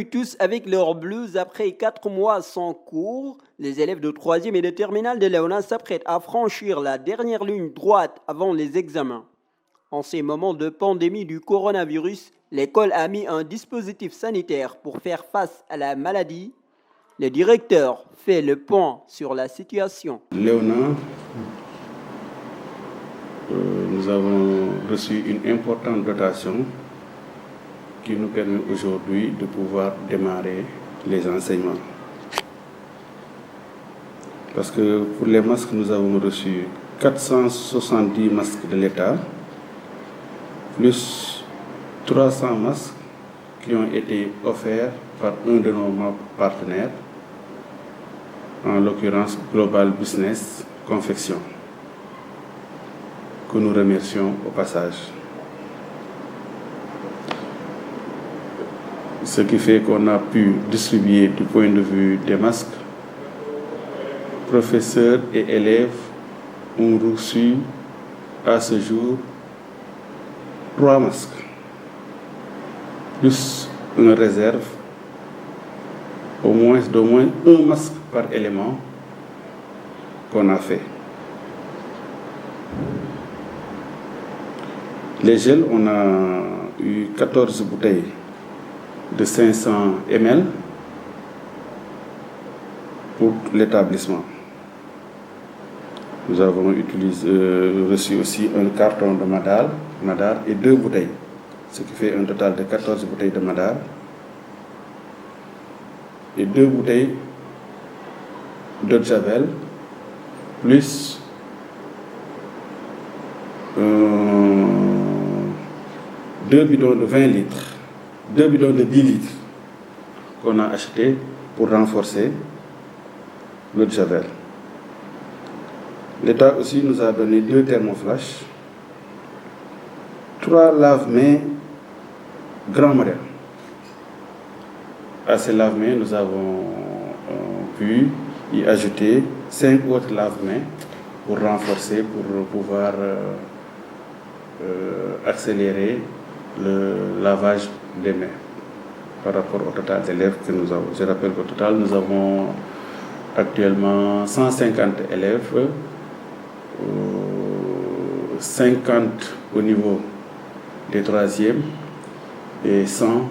Revenus tous avec leurs blouses après 4 mois sans cours, les élèves de 3e et de terminale de Léona s'apprêtent à franchir la dernière ligne droite avant les examens. En ces moments de pandémie du coronavirus, l'école a mis un dispositif sanitaire pour faire face à la maladie. Le directeur fait le point sur la situation. Léona, nous avons reçu une importante dotation qui nous permet aujourd'hui de pouvoir démarrer les enseignements. Parce que pour les masques, nous avons reçu 470 masques de l'État, plus 300 masques qui ont été offerts par un de nos partenaires, en l'occurrence Global Business Confection, que nous remercions au passage. Ce qui fait qu'on a pu distribuer du point de vue des masques. Professeurs et élèves ont reçu à ce jour 3 masques, plus une réserve, d'au moins un masque par élément qu'on a fait. Les gels, on a eu 14 bouteilles de 500 ml pour l'établissement. Nous avons reçu aussi un carton de Madar et 2 bouteilles, ce qui fait un total de 14 bouteilles de Madar et 2 bouteilles d'eau de Javel, plus 2 bidons de 20 litres. 2 bidons de 10 litres qu'on a achetés pour renforcer l'eau de Javel. L'État aussi nous a donné 2 thermoflash, 3 lave-mains grand modèle. À ces lave-mains, nous avons pu y ajouter 5 autres lave-mains pour renforcer, pour pouvoir accélérer le lavage des mains par rapport au total d'élèves que nous avons. Je rappelle qu'au total, nous avons actuellement 150 élèves, 50 au niveau des 3e et 100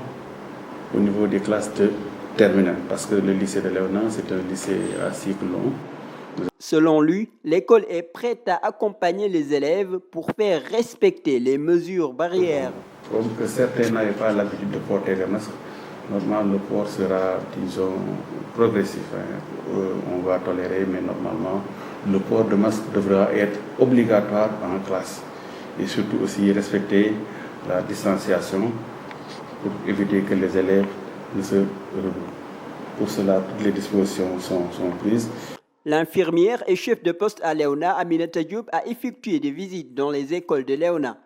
au niveau des classes de terminale, parce que le lycée de Léona, c'est un lycée à cycle long. Selon lui, l'école est prête à accompagner les élèves pour faire respecter les mesures barrières. Comme que certains n'avaient pas l'habitude de porter les masques, normalement le port sera, disons, progressif. On va tolérer, mais normalement, le port de masque devra être obligatoire en classe. Et surtout aussi respecter la distanciation pour éviter que les élèves ne se regroupent. Pour cela, toutes les dispositions sont prises. L'infirmière et chef de poste à Léona, Aminata Diop, a effectué des visites dans les écoles de Léona.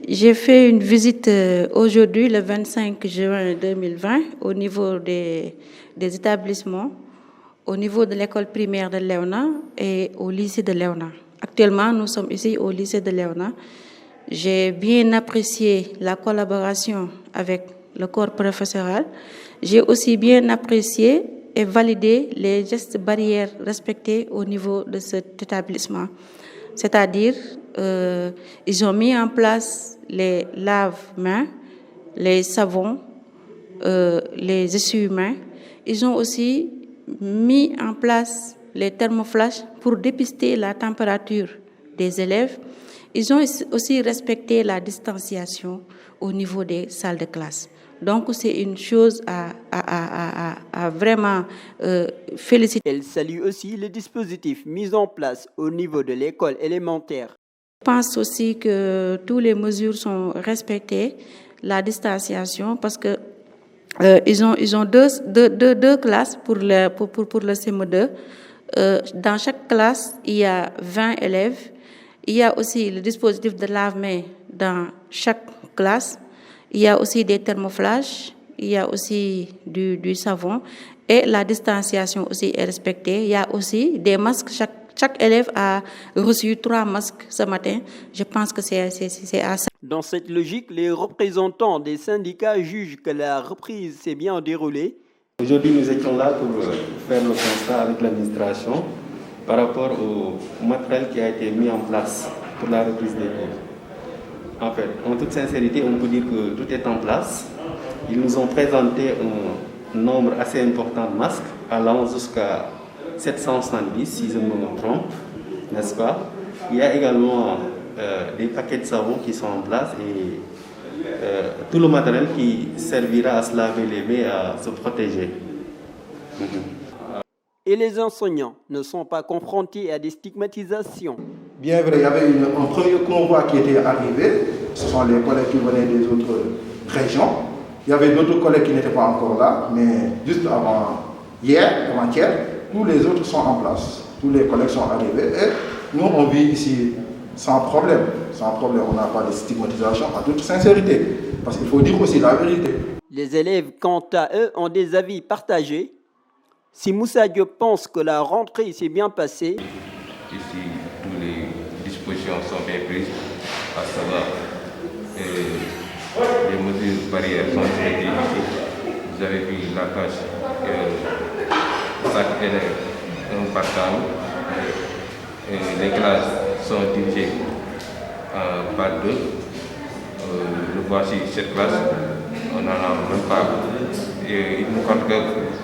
J'ai fait une visite aujourd'hui, le 25 juin 2020, au niveau des établissements, au niveau de l'école primaire de Léona et au lycée de Léona. Actuellement, nous sommes ici au lycée de Léona. J'ai bien apprécié la collaboration avec le corps professoral. J'ai aussi bien apprécié et validé les gestes barrières respectés au niveau de cet établissement. C'est-à-dire, ils ont mis en place les lave-mains, les savons, les essuie-mains. Ils ont aussi mis en place les thermoflash pour dépister la température des élèves. Ils ont aussi respecté la distanciation au niveau des salles de classe. Donc, c'est une chose à vraiment féliciter. Elle salue aussi le dispositif mis en place au niveau de l'école élémentaire. Je pense aussi que toutes les mesures sont respectées, la distanciation, parce que ils ont deux classes pour le CM2. Dans chaque classe, il y a 20 élèves. Il y a aussi le dispositif de lave-mains dans chaque classe. Il y a aussi des thermoflages, il y a aussi du savon et la distanciation aussi est respectée. Il y a aussi des masques chaque élève a reçu 3 masques ce matin. Je pense que c'est à ça. Dans cette logique, les représentants des syndicats jugent que la reprise s'est bien déroulée. Aujourd'hui, nous étions là pour faire le constat avec l'administration par rapport au matériel qui a été mis en place pour la reprise des cours. En fait, en toute sincérité, on peut dire que tout est en place. Ils nous ont présenté un nombre assez important de masques, allant jusqu'à 770, si je ne me trompe, n'est-ce pas? Il y a également des paquets de savon qui sont en place et tout le matériel qui servira à se laver les mains et à se protéger. Et les enseignants ne sont pas confrontés à des stigmatisations. Bien vrai, il y avait un premier convoi qui était arrivé. Ce sont les collègues qui venaient des autres régions. Il y avait d'autres collègues qui n'étaient pas encore là, mais juste avant-hier, tous les autres sont en place. Tous les collègues sont arrivés et nous, on vit ici sans problème. Sans problème, on n'a pas de stigmatisation, en toute sincérité. Parce qu'il faut dire aussi la vérité. Les élèves, quant à eux, ont des avis partagés. Si Moussa Diop pense que la rentrée s'est bien passée, ici, toutes les dispositions sont bien prises, à savoir les mesures barrières sont respectées ici. Vous avez vu la tâche que chaque élève un par table. Les classes sont divisées par 2. Voici cette classe, on n'en a même pas. Et il nous compte que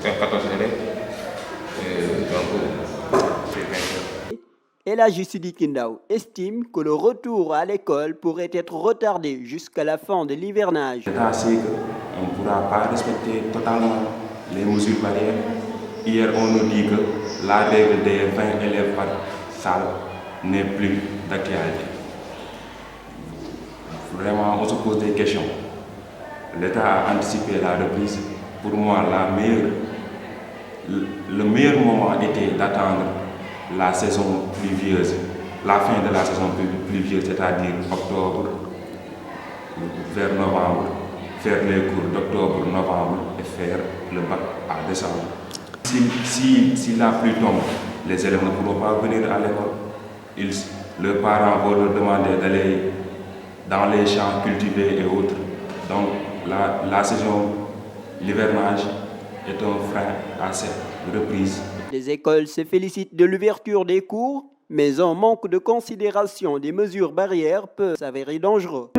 14 élèves. El Hadji Sidiki Ndao estime que le retour à l'école pourrait être retardé jusqu'à la fin de l'hivernage. L'État sait qu'on ne pourra pas respecter totalement les mesures barrières. Hier, on nous dit que la règle des 20 élèves par salle n'est plus d'actualité. Vraiment, on se pose des questions. L'État a anticipé la reprise. Pour moi, le meilleur moment était d'attendre la saison pluvieuse, la fin de la saison pluvieuse, c'est-à-dire octobre vers novembre, faire les cours d'octobre, novembre et faire le bac à décembre. Si la pluie tombe, les élèves ne pourront pas venir à l'école. Leurs parents vont leur demander d'aller dans les champs cultivés et autres. Donc la saison, l'hivernage est un frein à cette reprise. Les écoles se félicitent de l'ouverture des cours, mais un manque de considération des mesures barrières peut s'avérer dangereux.